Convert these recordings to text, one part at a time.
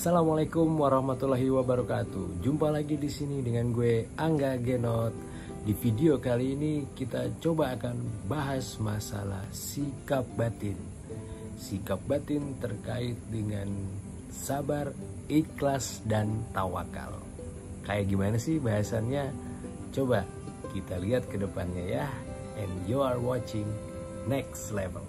Assalamualaikum warahmatullahi wabarakatuh. Jumpa lagi di sini dengan gue Angga Genot. Di video kali ini kita coba akan bahas masalah sikap batin. Sikap batin terkait dengan sabar, ikhlas, dan tawakal. Kayak gimana sih bahasannya? Coba kita lihat ke depannya ya. And you are watching Next Level.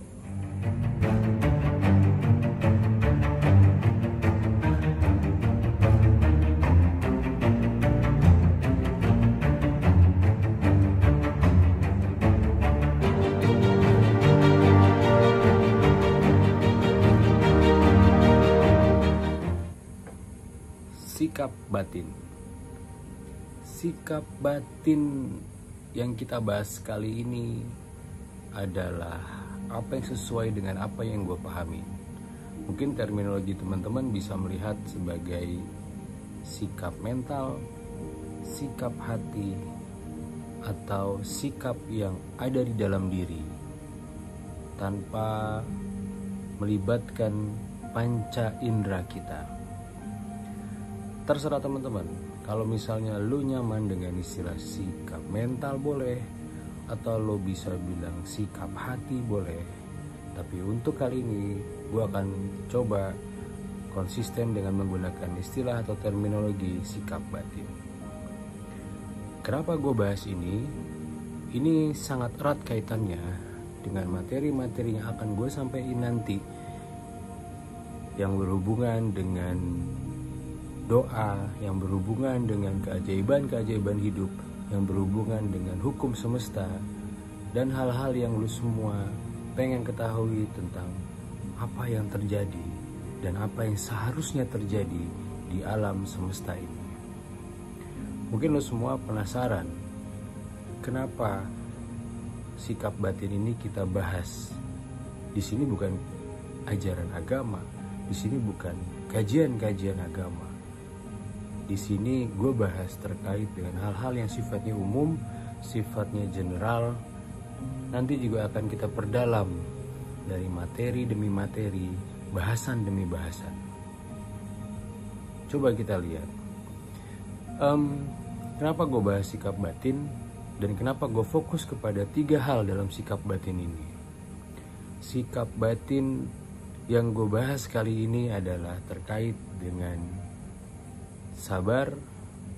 Sikap batin. Sikap batin yang kita bahas kali ini adalah apa yang sesuai dengan apa yang gue pahami. Mungkin terminologi teman-teman bisa melihat sebagai sikap mental, sikap hati, atau sikap yang ada di dalam diri tanpa melibatkan panca indera kita. Terserah teman-teman, kalau misalnya lu nyaman dengan istilah sikap mental boleh, atau lo bisa bilang sikap hati boleh. Tapi untuk kali ini gue akan coba konsisten dengan menggunakan istilah atau terminologi sikap batin. Kenapa gue bahas ini? Ini sangat erat kaitannya dengan materi-materi yang akan gue sampaikan nanti, yang berhubungan dengan doa, yang berhubungan dengan keajaiban-keajaiban hidup, yang berhubungan dengan hukum semesta, dan hal-hal yang lu semua pengen ketahui tentang apa yang terjadi dan apa yang seharusnya terjadi di alam semesta ini. Mungkin lu semua penasaran kenapa sikap batin ini kita bahas. Di sini bukan ajaran agama, di sini bukan kajian-kajian agama. Di sini gue bahas terkait dengan hal-hal yang sifatnya umum, sifatnya general. Nanti juga akan kita perdalam dari materi demi materi, bahasan demi bahasan. Coba kita lihat. Kenapa gue bahas sikap batin dan kenapa gue fokus kepada 3 hal dalam sikap batin ini. Sikap batin yang gue bahas kali ini adalah terkait dengan sabar,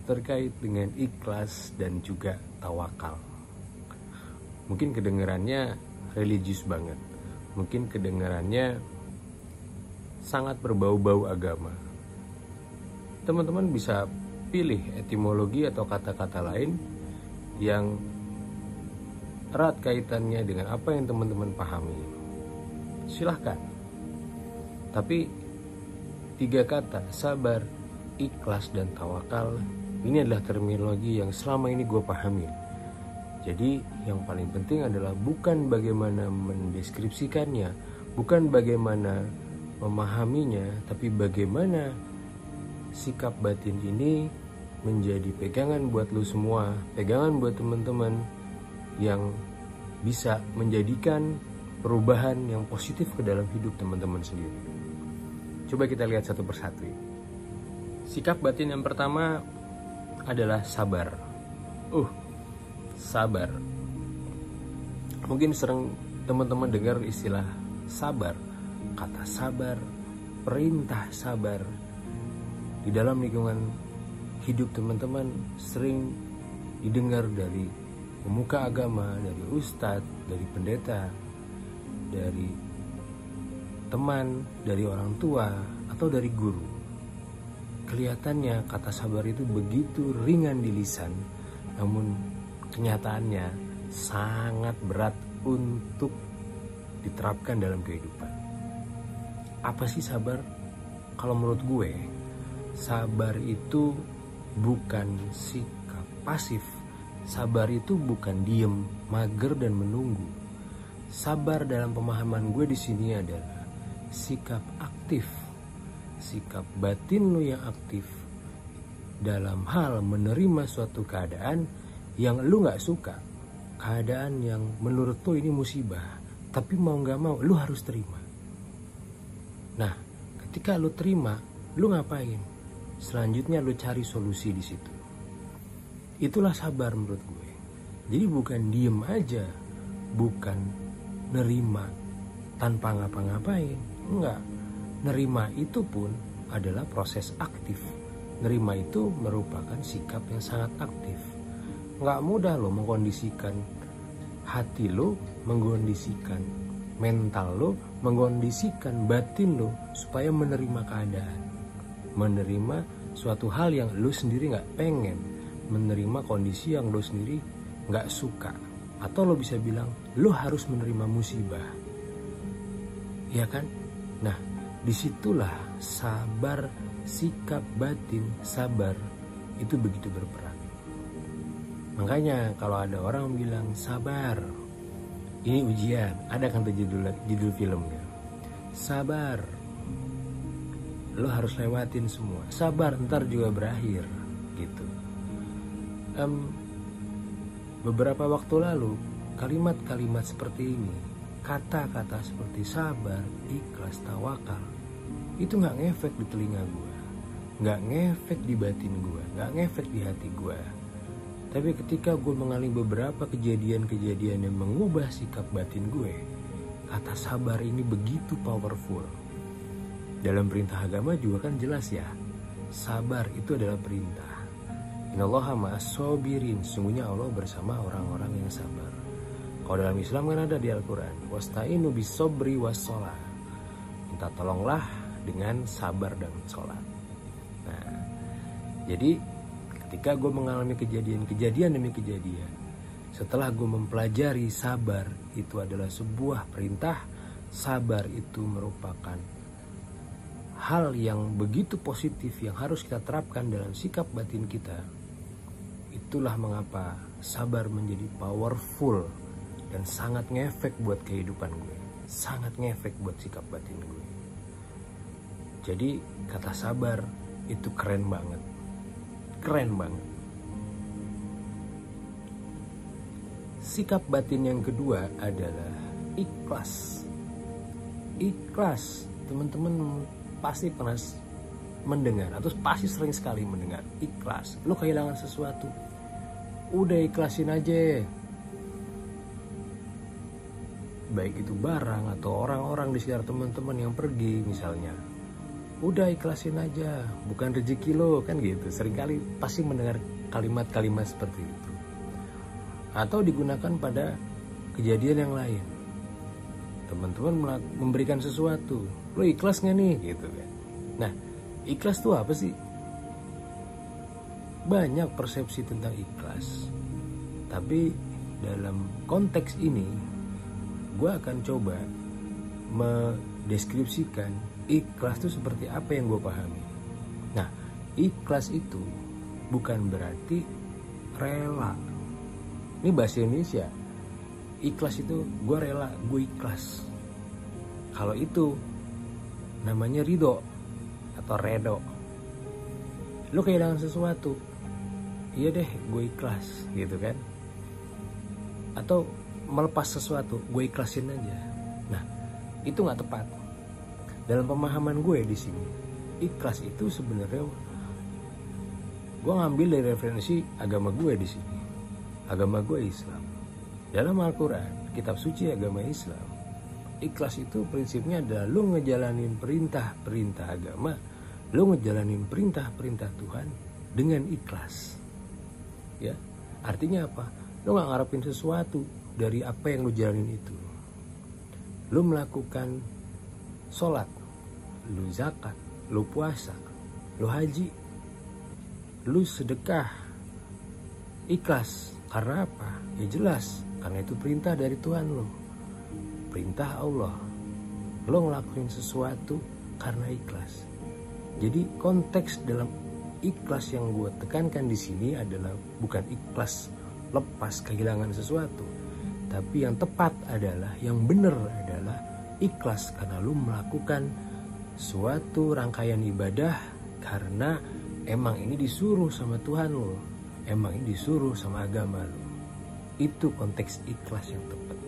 terkait dengan ikhlas, dan juga tawakal. Mungkin kedengarannya religius banget, mungkin kedengarannya sangat berbau-bau agama. Teman-teman bisa pilih etimologi atau kata-kata lain yang erat kaitannya dengan apa yang teman-teman pahami. Silahkan. Tapi 3 kata, sabar, ikhlas, dan tawakal, ini adalah terminologi yang selama ini gue pahami. Jadi yang paling penting adalah bukan bagaimana mendeskripsikannya, bukan bagaimana memahaminya, tapi bagaimana sikap batin ini menjadi pegangan buat lu semua, pegangan buat teman-teman yang bisa menjadikan perubahan yang positif ke dalam hidup teman-teman sendiri. Coba kita lihat satu persatu. Sikap batin yang pertama adalah sabar. Sabar. Mungkin sering teman-teman dengar istilah sabar, kata sabar, perintah sabar. Di dalam lingkungan hidup teman-teman sering didengar dari pemuka agama, dari ustadz, dari pendeta, dari teman, dari orang tua, atau dari guru. Kelihatannya kata sabar itu begitu ringan di lisan, namun kenyataannya sangat berat untuk diterapkan dalam kehidupan. Apa sih sabar? Kalau menurut gue, sabar itu bukan sikap pasif. Sabar itu bukan diem, mager, dan menunggu. Sabar dalam pemahaman gue di sini adalah sikap aktif. Sikap batin lo yang aktif dalam hal menerima suatu keadaan yang lu gak suka, keadaan yang menurut lo ini musibah, tapi mau gak mau lu harus terima. Nah, ketika lu terima, lu ngapain? Selanjutnya lu cari solusi di situ. Itulah sabar menurut gue. Jadi bukan diem aja, bukan nerima tanpa ngapa-ngapain. Enggak. Nerima itu pun adalah proses aktif. Nerima itu merupakan sikap yang sangat aktif. Enggak mudah lo mengkondisikan hati lo, mengkondisikan mental lo, mengkondisikan batin lo supaya menerima keadaan. Menerima suatu hal yang lo sendiri gak pengen. Menerima kondisi yang lo sendiri gak suka. Atau lo bisa bilang lo harus menerima musibah. Ya kan? Nah, disitulah sabar, sikap batin sabar itu begitu berperan. Makanya kalau ada orang bilang sabar, ini ujian, ada kan judul filmnya. Sabar, lo harus lewatin semua. Sabar, ntar juga berakhir, gitu. Beberapa waktu lalu, kalimat-kalimat seperti ini, kata-kata seperti sabar, ikhlas, tawakal, itu nggak ngefek di telinga gue, nggak ngefek di batin gue, nggak ngefek di hati gue. Tapi ketika gue mengalami beberapa kejadian-kejadian yang mengubah sikap batin gue, kata sabar ini begitu powerful. Dalam perintah agama juga kan jelas ya, sabar itu adalah perintah. Innallaha ma'as-sabirin, sungguhnya Allah bersama orang-orang yang sabar. Kalau dalam Islam kan ada di Al-Quran, wasta'inu bis-sabri was-shalah, minta tolonglah dengan sabar dan sholat. Nah, jadi ketika gue mengalami kejadian demi kejadian, setelah gue mempelajari sabar itu adalah sebuah perintah, sabar itu merupakan hal yang begitu positif yang harus kita terapkan dalam sikap batin kita. Itulah mengapa sabar menjadi powerful dan sangat ngefek buat kehidupan gue, sangat ngefek buat sikap batin gue. Jadi kata sabar itu keren banget. Keren banget. Sikap batin yang kedua adalah ikhlas. Ikhlas, teman-teman pasti pernah mendengar atau pasti sering sekali mendengar ikhlas. Lo kehilangan sesuatu, udah ikhlasin aja. Baik itu barang atau orang-orang di sekitar teman-teman yang pergi misalnya, udah ikhlasin aja, bukan rezeki lo, kan gitu. Seringkali pasti mendengar kalimat-kalimat seperti itu. Atau digunakan pada kejadian yang lain. Teman-teman memberikan sesuatu, lo ikhlas gak nih? Gitu kan. Nah, ikhlas itu apa sih? Banyak persepsi tentang ikhlas. Tapi dalam konteks ini, gue akan coba mendeskripsikan ikhlas itu seperti apa yang gue pahami. Nah, ikhlas itu bukan berarti rela. Ini bahasa Indonesia. Ikhlas itu gue rela, gue ikhlas. Kalau itu namanya ridho atau redo. Lo kehilangan sesuatu, iya deh gue ikhlas, gitu kan. Atau melepas sesuatu, gue ikhlasin aja. Nah, itu nggak tepat. Dalam pemahaman gue di sini, ikhlas itu sebenarnya gue ngambil dari referensi agama gue di sini. Agama gue Islam. Dalam Al-Quran, kitab suci agama Islam, ikhlas itu prinsipnya adalah lo ngejalanin perintah-perintah agama, lo ngejalanin perintah-perintah Tuhan dengan ikhlas. Ya, artinya apa? Lo nggak ngarepin sesuatu dari apa yang lo jalanin itu. Lo melakukan sholat, lo zakat, lo puasa, lo haji, lo sedekah, ikhlas. Karena apa? Ya jelas, karena itu perintah dari Tuhan lo, perintah Allah. Lo ngelakuin sesuatu karena ikhlas. Jadi konteks dalam ikhlas yang gue tekankan di sini adalah bukan ikhlas lepas kehilangan sesuatu, tapi yang tepat adalah, yang benar adalah ikhlas karena lo melakukan suatu rangkaian ibadah karena emang ini disuruh sama Tuhan lo, emang ini disuruh sama agama lo. Itu konteks ikhlas yang tepat.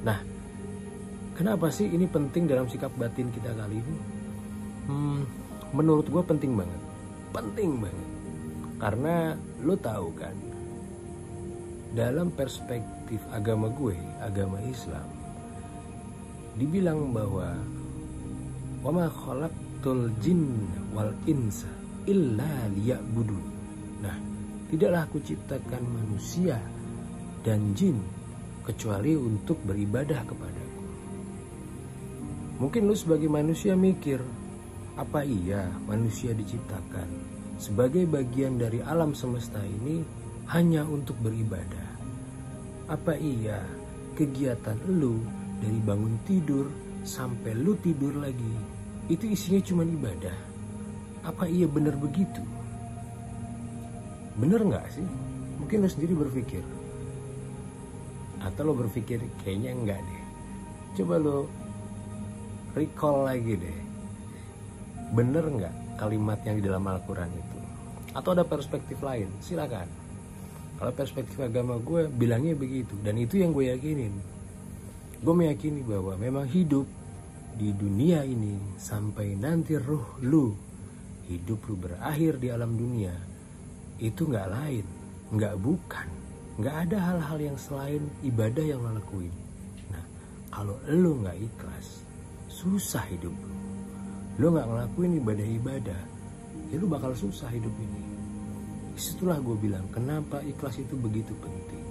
Nah, kenapa sih ini penting dalam sikap batin kita kali ini? menurut gue penting banget. Karena lo tahu kan, dalam perspektif agama gue, agama Islam, dibilang bahwa wa ma khalaqtul jinna wal insa illa liya'budun. Nah, tidaklah aku ciptakan manusia dan jin kecuali untuk beribadah kepadaku. Mungkin lu sebagai manusia mikir, apa iya manusia diciptakan sebagai bagian dari alam semesta ini hanya untuk beribadah? Apa iya kegiatan lu dari bangun tidur sampai lu tidur lagi itu isinya cuma ibadah? Apa iya benar begitu? Bener nggak sih? Mungkin lo sendiri berpikir, atau lo berpikir kayaknya enggak deh. Coba lo recall lagi deh, bener nggak kalimat yang di dalam Al-Quran itu? Atau ada perspektif lain? Silakan. Kalau perspektif agama gue bilangnya begitu, dan itu yang gue yakinin. Gue meyakini bahwa memang hidup di dunia ini sampai nanti ruh lu, hidup lu berakhir di alam dunia, itu nggak lain, nggak ada hal-hal yang selain ibadah yang lo lakuin. Nah, kalau lo nggak ikhlas, susah hidup lo. Lo nggak ngelakuin ibadah-ibadah, ya lo bakal susah hidup ini. Disitulah gue bilang kenapa ikhlas itu begitu penting.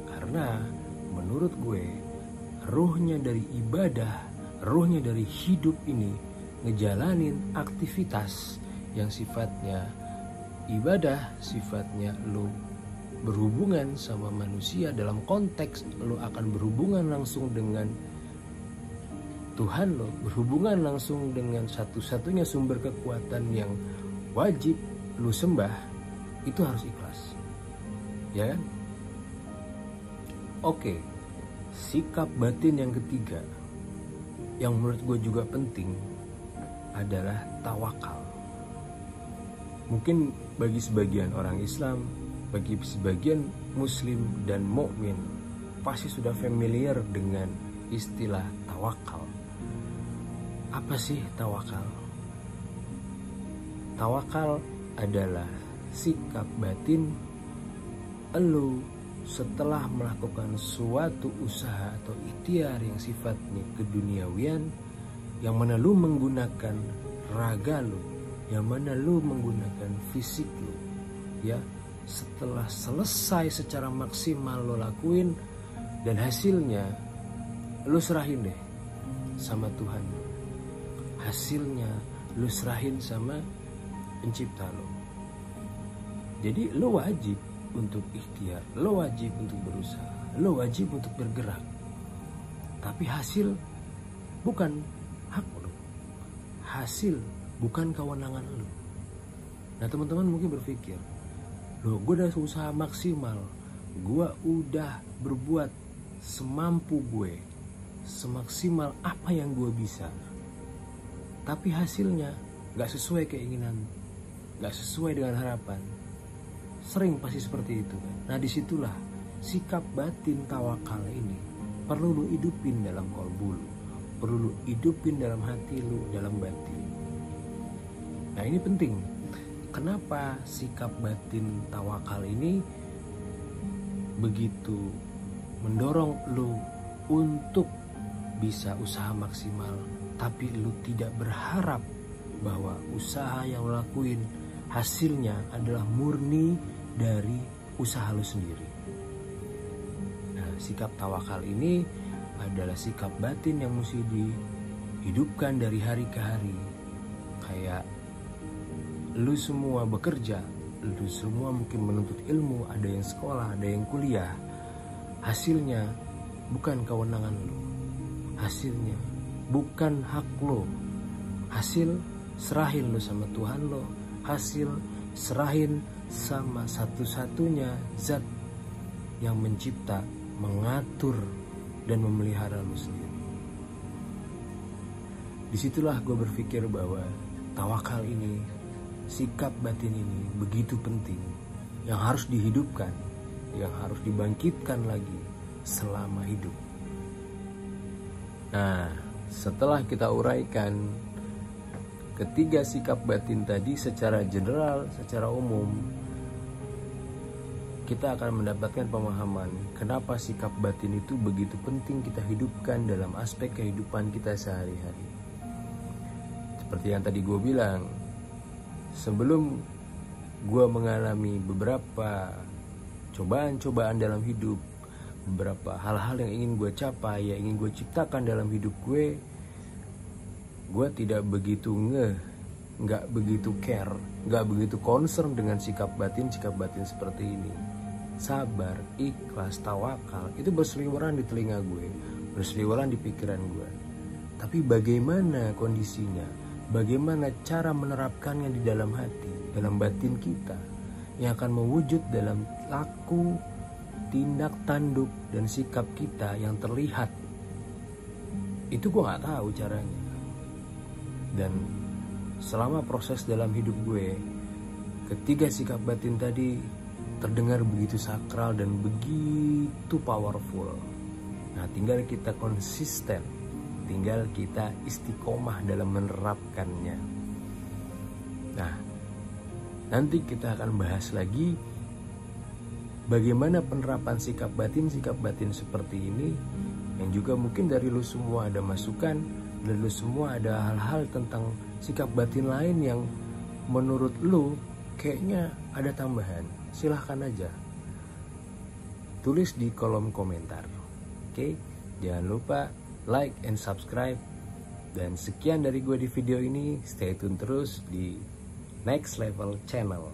Karena menurut gue, ruhnya dari ibadah, ruhnya dari hidup ini ngejalanin aktivitas yang sifatnya ibadah, sifatnya lo berhubungan sama manusia, dalam konteks lo akan berhubungan langsung dengan Tuhan lo, berhubungan langsung dengan satu-satunya sumber kekuatan yang wajib lo sembah, itu harus ikhlas, ya kan? Oke, sikap batin yang ketiga yang menurut gue juga penting adalah tawakal. Mungkin bagi sebagian orang Islam, bagi sebagian Muslim dan mukmin pasti sudah familiar dengan istilah tawakal. Apa sih tawakal? Tawakal adalah sikap batin elu setelah melakukan suatu usaha atau ikhtiar yang sifatnya keduniawian, yang mana lu menggunakan raga lu, yang mana lu menggunakan fisik lu, ya. Setelah selesai secara maksimal lo lakuin, dan hasilnya lo serahin deh sama Tuhan. Hasilnya lo serahin sama pencipta lo. Jadi lo wajib untuk ikhtiar, lo wajib untuk berusaha, lo wajib untuk bergerak. Tapi hasil bukan hak lo, hasil bukan kewenangan lo. Nah, teman-teman mungkin berpikir, loh, gue udah usaha maksimal, gue udah berbuat semampu gue, semaksimal apa yang gue bisa, tapi hasilnya gak sesuai keinginan, gak sesuai dengan harapan. Sering pasti seperti itu kan? Nah, disitulah sikap batin tawakal ini perlu lu hidupin dalam kolbu lu, perlu lu hidupin dalam hati lu, dalam batin. Nah, ini penting. Kenapa sikap batin tawakal ini begitu mendorong lu untuk bisa usaha maksimal, tapi lu tidak berharap bahwa usaha yang lu lakuin hasilnya adalah murni dari usaha lu sendiri. Nah, sikap tawakal ini adalah sikap batin yang mesti dihidupkan dari hari ke hari. Kayak lu semua bekerja, lu semua mungkin menuntut ilmu, ada yang sekolah, ada yang kuliah. Hasilnya bukan kewenangan lu, hasilnya bukan hak lu. Hasil serahin lu sama Tuhan lo, hasil serahin sama satu-satunya zat yang mencipta, mengatur, dan memelihara lu sendiri. Disitulah gue berpikir bahwa tawakal ini, sikap batin ini begitu penting, yang harus dihidupkan, yang harus dibangkitkan lagi selama hidup. Nah, setelah kita uraikan ketiga sikap batin tadi secara general, secara umum, kita akan mendapatkan pemahaman kenapa sikap batin itu begitu penting kita hidupkan dalam aspek kehidupan kita sehari-hari. Seperti yang tadi gue bilang, sebelum gue mengalami beberapa cobaan-cobaan dalam hidup, beberapa hal-hal yang ingin gue capai, yang ingin gue ciptakan dalam hidup gue tidak begitu nggak begitu care, nggak begitu concern dengan sikap batin seperti ini. Sabar, ikhlas, tawakal itu berseliweran di telinga gue, berseliweran di pikiran gue. Tapi bagaimana kondisinya, bagaimana cara menerapkannya di dalam hati, dalam batin kita, yang akan mewujud dalam laku, tindak tanduk, dan sikap kita yang terlihat, itu gue gak tahu caranya. Dan selama proses dalam hidup gue, ketiga sikap batin tadi terdengar begitu sakral dan begitu powerful. Nah, tinggal kita konsisten, tinggal kita istiqomah dalam menerapkannya. Nah, nanti kita akan bahas lagi bagaimana penerapan sikap batin seperti ini, yang juga mungkin dari lu semua ada masukan, dari lu semua ada hal-hal tentang sikap batin lain yang menurut lu kayaknya ada tambahan. Silahkan aja tulis di kolom komentar. Oke, jangan lupa like and subscribe. Dan sekian dari gue di video ini. Stay tune terus di Next Level Channel.